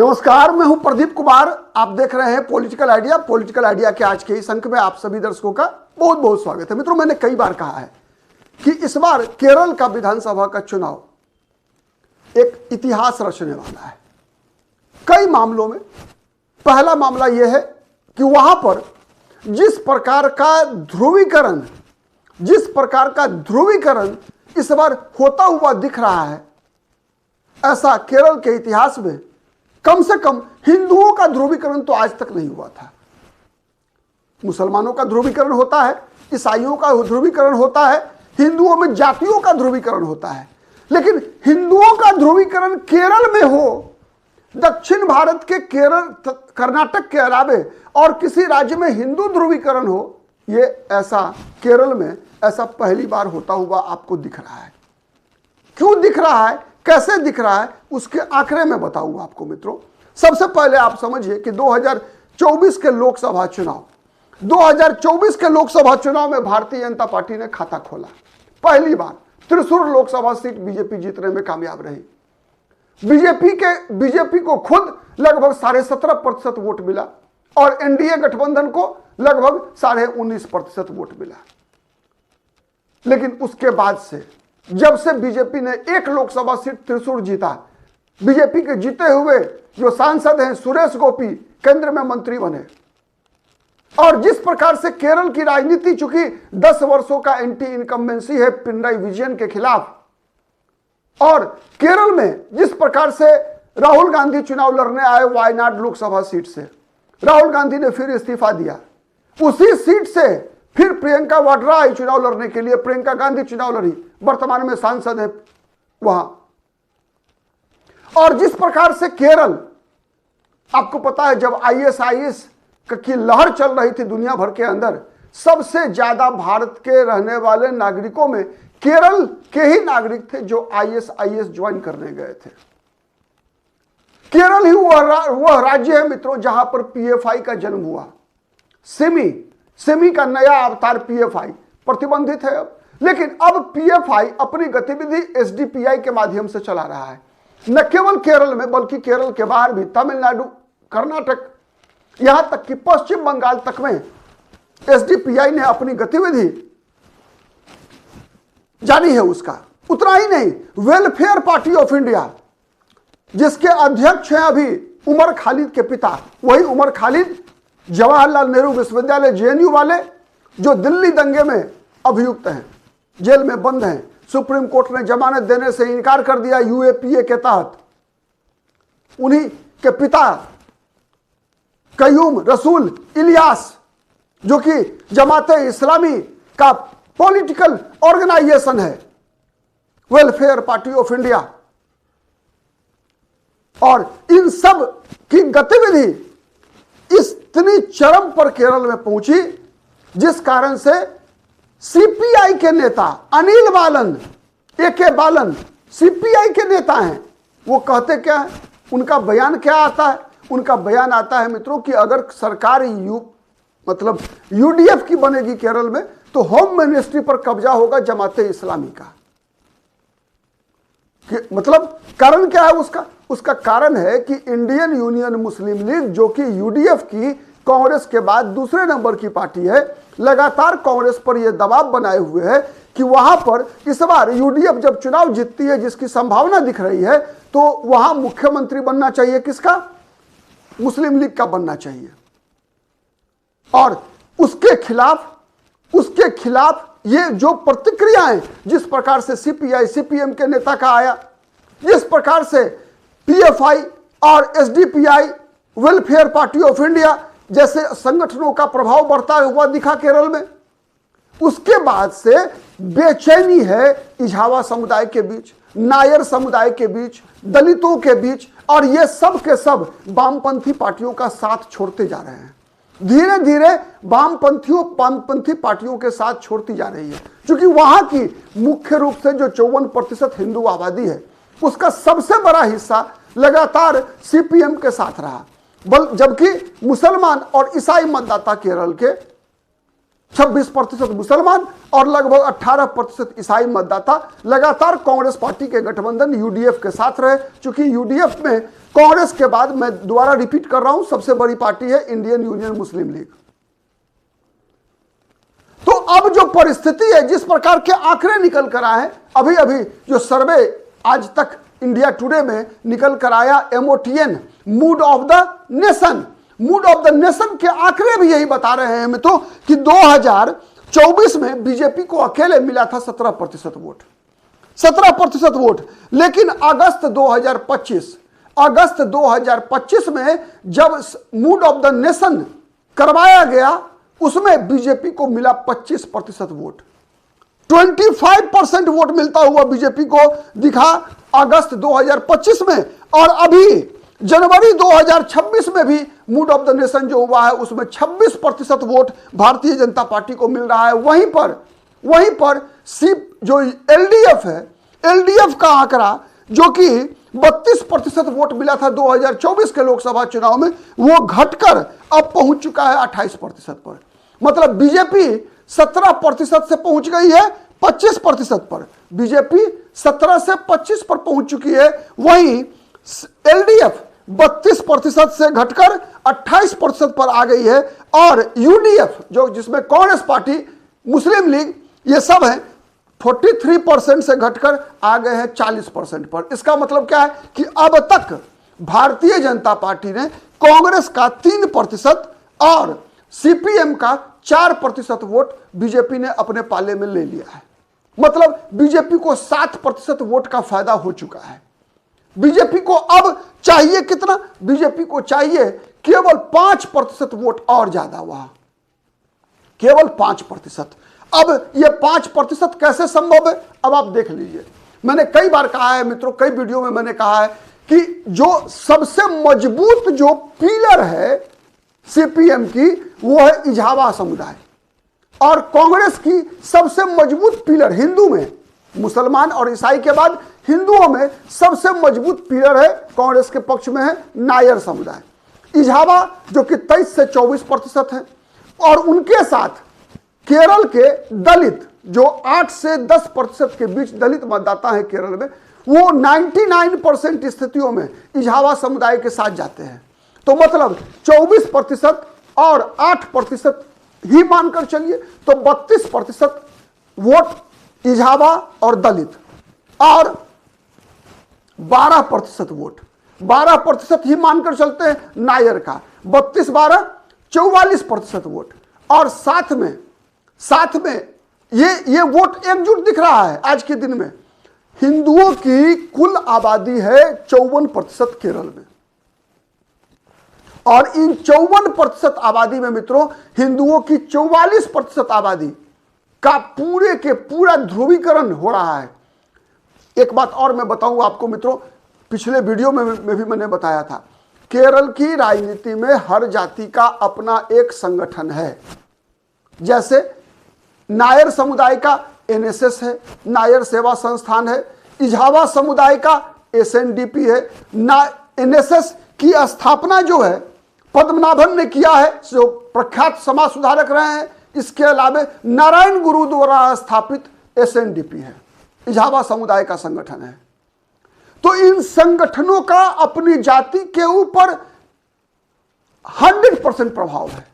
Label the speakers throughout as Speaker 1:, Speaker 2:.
Speaker 1: नमस्कार, मैं हूं प्रदीप कुमार। आप देख रहे हैं पॉलिटिकल आइडिया। पॉलिटिकल आइडिया के आज के इस अंक में आप सभी दर्शकों का बहुत बहुत स्वागत है। मित्रों, मैंने कई बार कहा है कि इस बार केरल का विधानसभा का चुनाव एक इतिहास रचने वाला है कई मामलों में। पहला मामला यह है कि वहां पर जिस प्रकार का ध्रुवीकरण इस बार होता हुआ दिख रहा है, ऐसा केरल के इतिहास में कम से कम हिंदुओं का ध्रुवीकरण तो आज तक नहीं हुआ था। मुसलमानों का ध्रुवीकरण होता है, ईसाइयों का ध्रुवीकरण होता है, हिंदुओं में जातियों का ध्रुवीकरण होता है, लेकिन हिंदुओं का ध्रुवीकरण केरल में हो, दक्षिण भारत के केरल कर्नाटक के अलावे और किसी राज्य में हिंदू ध्रुवीकरण हो, ये ऐसा केरल में ऐसा पहली बार होता हुआ आपको दिख रहा है। क्यों दिख रहा है, कैसे दिख रहा है, उसके आंकड़े में बताऊंगा आपको। मित्रों, सबसे पहले आप समझिए कि 2024 के लोकसभा चुनाव में भारतीय जनता पार्टी ने खाता खोला। पहली बार त्रिशूर लोकसभा सीट बीजेपी जीतने में कामयाब रही। बीजेपी को खुद लगभग 17.5% वोट मिला और एनडीए गठबंधन को लगभग 19.5% वोट मिला। लेकिन उसके बाद से जब से बीजेपी ने एक लोकसभा सीट त्रिशूर जीता, बीजेपी के जीते हुए जो सांसद हैं सुरेश गोपी केंद्र में मंत्री बने, और जिस प्रकार से केरल की राजनीति, चूंकि 10 वर्षों का एंटी इनकम्बेंसी है पिनराई विजयन के खिलाफ, और केरल में जिस प्रकार से राहुल गांधी चुनाव लड़ने आए वायनाड लोकसभा सीट से, राहुल गांधी ने फिर इस्तीफा दिया। उसी सीट से फिर प्रियंका वाड्रा आई चुनाव लड़ने के लिए, प्रियंका गांधी चुनाव लड़ी, वर्तमान में सांसद है वहां। और जिस प्रकार से केरल, आपको पता है जब आईएसआईएस की लहर चल रही थी दुनिया भर के अंदर, सबसे ज्यादा भारत के रहने वाले नागरिकों में केरल के ही नागरिक थे जो आईएसआईएस ज्वाइन करने गए थे। केरल ही वह राज्य है मित्रों जहां पर पीएफआई का जन्म हुआ। सिमी का नया अवतार पीएफआई प्रतिबंधित है अब, लेकिन अब पीएफआई अपनी गतिविधि एसडीपीआई के माध्यम से चला रहा है। न केवल केरल में बल्कि केरल के बाहर भी, तमिलनाडु, कर्नाटक, यहां तक कि पश्चिम बंगाल तक में एसडीपीआई ने अपनी गतिविधि जारी है उसका। उतना ही नहीं, वेलफेयर पार्टी ऑफ इंडिया जिसके अध्यक्ष हैं अभी उमर खालिद के पिता, वही उमर खालिद जवाहरलाल नेहरू विश्वविद्यालय जेएनयू वाले जो दिल्ली दंगे में अभियुक्त हैं, जेल में बंद हैं, सुप्रीम कोर्ट ने जमानत देने से इनकार कर दिया यूएपीए के तहत। उन्हीं के पिता कयूम रसूल इलियास, जो कि जमाते इस्लामी का पॉलिटिकल ऑर्गेनाइजेशन है, वेलफेयर पार्टी ऑफ इंडिया, और इन सब की गतिविधि इतनी चरम पर केरल में पहुंची जिस कारण से सीपीआई के नेता अनिल बालन, एके बालन सीपीआई के नेता हैं, वो कहते क्या है, उनका बयान क्या आता है? उनका बयान आता है मित्रों कि अगर सरकार यूडीएफ की बनेगी केरल में तो होम मिनिस्ट्री पर कब्जा होगा जमाते इस्लामी का। मतलब कारण क्या है उसका कारण है कि इंडियन यूनियन मुस्लिम लीग, जो कि यूडीएफ की कांग्रेस के बाद दूसरे नंबर की पार्टी है, लगातार कांग्रेस पर यह दबाव बनाए हुए है कि वहां पर इस बार यूडीएफ जब चुनाव जीतती है, जिसकी संभावना दिख रही है, तो वहां मुख्यमंत्री बनना चाहिए किसका? मुस्लिम लीग का बनना चाहिए। और उसके खिलाफ ये जो प्रतिक्रियाएं जिस प्रकार से सीपीआई सीपीएम के नेता का आया, जिस प्रकार से पीएफआई और SDPI, welfare party of India जैसे संगठनों का प्रभाव बढ़ता हुआ दिखा केरल में, उसके बाद से बेचैनी है इझावा समुदाय के बीच, नायर समुदाय के बीच, दलितों के बीच, और ये सब के सब वामपंथी पार्टियों का साथ छोड़ते जा रहे हैं। धीरे धीरे वामपंथी पार्टियों के साथ छोड़ती जा रही है, क्योंकि वहां की मुख्य रूप से जो 54% हिंदू आबादी है, उसका सबसे बड़ा हिस्सा लगातार सीपीएम के साथ रहा, जबकि मुसलमान और ईसाई मतदाता केरल के 26% मुसलमान और लगभग 18% ईसाई मतदाता लगातार कांग्रेस पार्टी के गठबंधन यूडीएफ के साथ रहे। चूंकि यूडीएफ में कांग्रेस के बाद, मैं दोबारा रिपीट कर रहा हूं, सबसे बड़ी पार्टी है इंडियन यूनियन मुस्लिम लीग। तो अब जो परिस्थिति है, जिस प्रकार के आंकड़े निकल कर आए, अभी अभी जो सर्वे आज तक इंडिया टुडे में निकल कर आया, MOTN mood off the nation, mood off the nation के आंकड़े भी यही बता रहे हैं मित्रों कि 2024 में बीजेपी को अकेले मिला था 17% वोट, 17% वोट। लेकिन अगस्त 2025 में जब मूड ऑफ द नेशन करवाया गया, उसमें बीजेपी को मिला 25% वोट। 25% वोट मिलता हुआ बीजेपी को दिखा अगस्त 2025 में, और अभी जनवरी 2026 में भी मूड ऑफ द नेशन जो हुआ है उसमें 26% वोट भारतीय जनता पार्टी को मिल रहा है। वहीं पर जो एलडीएफ है, एलडीएफ का आंकड़ा जो कि 32% वोट मिला था 2024 के लोकसभा चुनाव में, वो घटकर अब पहुंच चुका है 28% पर। मतलब बीजेपी 17% से पहुंच गई है 25% पर, बीजेपी 17 से 25 पर पहुंच चुकी है। वहीं एलडीएफ 32% से घटकर 28% पर आ गई है, और यूडीएफ जो जिसमें कांग्रेस पार्टी, मुस्लिम लीग, ये सब है, 43% से घटकर आ गए हैं 40% पर। इसका मतलब क्या है कि अब तक भारतीय जनता पार्टी ने कांग्रेस का 3% और सीपीएम का 4% वोट बीजेपी ने अपने पाले में ले लिया है। मतलब बीजेपी को 7% वोट का फायदा हो चुका है। बीजेपी को अब चाहिए कितना? बीजेपी को चाहिए केवल 5% वोट और ज्यादा, वहां केवल 5%। अब यह 5% कैसे संभव है, अब आप देख लीजिए। मैंने कई बार कहा है मित्रों, कई वीडियो में मैंने कहा है कि जो सबसे मजबूत जो पिलर है सीपीएम की, वो है इजावा समुदाय, और कांग्रेस की सबसे मजबूत पिलर हिंदू में, मुसलमान और ईसाई के बाद हिंदुओं में सबसे मजबूत पिलर है कांग्रेस के पक्ष में है नायर समुदाय। इजावा जो कि 23 से 24% है, और उनके साथ केरल के दलित जो 8 से 10% के बीच दलित मतदाता है केरल में, वो 99% स्थितियों में इजावा समुदाय के साथ जाते हैं। तो मतलब 24% और 8% ही मानकर चलिए, तो 32% वोट इजावा और दलित, और 12% वोट, 12% ही मानकर चलते हैं नायर का, 32-12 44% वोट। और साथ में ये वोट एकजुट दिख रहा है आज के दिन में। हिंदुओं की कुल आबादी है 54% केरल में, और इन 54% आबादी में मित्रों हिंदुओं की 44% आबादी का पूरे के पूरा ध्रुवीकरण हो रहा है। एक बात और मैं बताऊं आपको मित्रों, पिछले वीडियो में भी मैंने बताया था, केरल की राजनीति में हर जाति का अपना एक संगठन है। जैसे नायर समुदाय का एनएसएस है, नायर सेवा संस्थान है, इजावा समुदाय का एसएनडीपी है। एनएसएस की स्थापना जो है पद्मनाभन ने किया है, जो प्रख्यात समाज सुधारक रहे हैं। इसके अलावा नारायण गुरु द्वारा स्थापित एसएनडीपी है, इजावा समुदाय का संगठन है। तो इन संगठनों का अपनी जाति के ऊपर 100% प्रभाव है।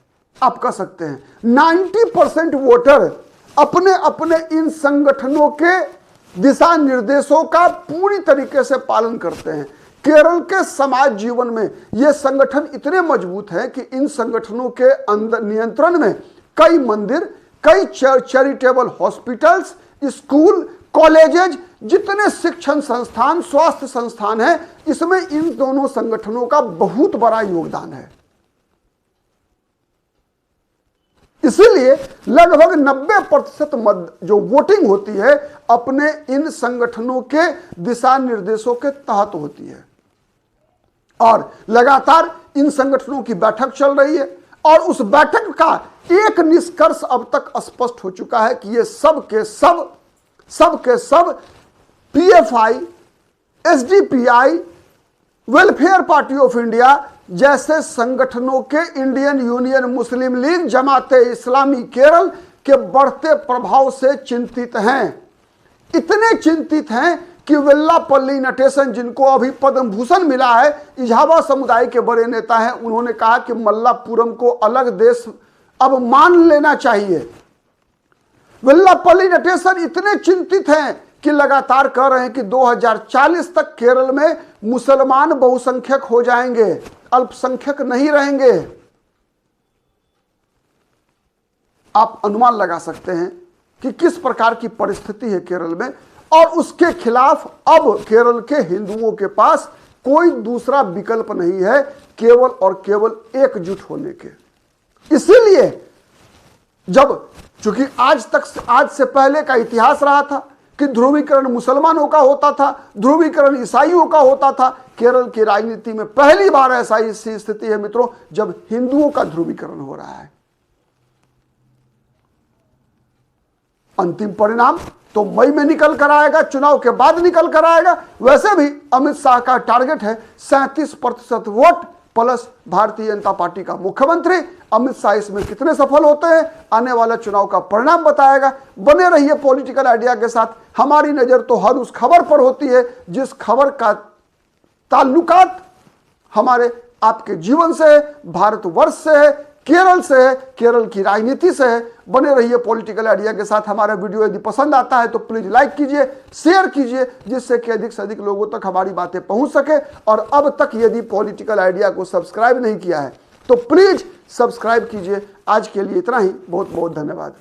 Speaker 1: आप कह सकते हैं 90% वोटर अपने अपने इन संगठनों के दिशा निर्देशों का पूरी तरीके से पालन करते हैं। केरल के समाज जीवन में ये संगठन इतने मजबूत हैं कि इन संगठनों के अंदर नियंत्रण में कई मंदिर, कई चैरिटेबल हॉस्पिटल्स, स्कूल, कॉलेजेज, जितने शिक्षण संस्थान, स्वास्थ्य संस्थान हैं, इसमें इन दोनों संगठनों का बहुत बड़ा योगदान है। इसीलिए लगभग 90% जो वोटिंग होती है अपने इन संगठनों के दिशा निर्देशों के तहत होती है। और लगातार इन संगठनों की बैठक चल रही है, और उस बैठक का एक निष्कर्ष अब तक स्पष्ट हो चुका है कि ये सब के सब PFI, SDPI, welfare party of India जैसे संगठनों के, इंडियन यूनियन मुस्लिम लीग, जमाते इस्लामी केरल, के बढ़ते प्रभाव से चिंतित हैं। इतने चिंतित हैं कि वेल्लापल्ली नटेशन, जिनको अभी पद्म भूषण मिला है, इजावा समुदाय के बड़े नेता हैं, उन्होंने कहा कि मल्लापुरम को अलग देश अब मान लेना चाहिए। वेल्लापल्ली नटेशन इतने चिंतित हैं कि लगातार कह रहे हैं कि 2040 तक केरल में मुसलमान बहुसंख्यक हो जाएंगे, अल्पसंख्यक नहीं रहेंगे। आप अनुमान लगा सकते हैं कि किस प्रकार की परिस्थिति है केरल में, और उसके खिलाफ अब केरल के हिंदुओं के पास कोई दूसरा विकल्प नहीं है केवल और केवल एकजुट होने के। इसीलिए जब, चूंकि आज से पहले का इतिहास रहा था कि ध्रुवीकरण मुसलमानों का होता था, ध्रुवीकरण ईसाइयों का होता था, केरल की राजनीति में पहली बार ऐसा स्थिति है मित्रों जब हिंदुओं का ध्रुवीकरण हो रहा है। अंतिम परिणाम तो मई में निकल कर आएगा, चुनाव के बाद निकल कर आएगा। वैसे भी अमित शाह का टारगेट है 37% vote plus Bharatiya Janata party का मुख्यमंत्री। अमित शाह इसमें कितने सफल होते हैं आने वाला चुनाव का परिणाम बताएगा। बने रहिए पॉलिटिकल आइडिया के साथ। हमारी नजर तो हर उस खबर पर होती है जिस खबर का ताल्लुकात हमारे आपके जीवन से है, भारतवर्ष से है, केरल से है, केरल की राजनीति से है। बने रहिए पॉलिटिकल आइडिया के साथ। हमारा वीडियो यदि पसंद आता है तो प्लीज लाइक कीजिए, शेयर कीजिए, जिससे कि अधिक से अधिक लोगों तक हमारी बातें पहुंच सके। और अब तक यदि पॉलिटिकल आइडिया को सब्सक्राइब नहीं किया है तो प्लीज सब्सक्राइब कीजिए। आज के लिए इतना ही, बहुत बहुत धन्यवाद।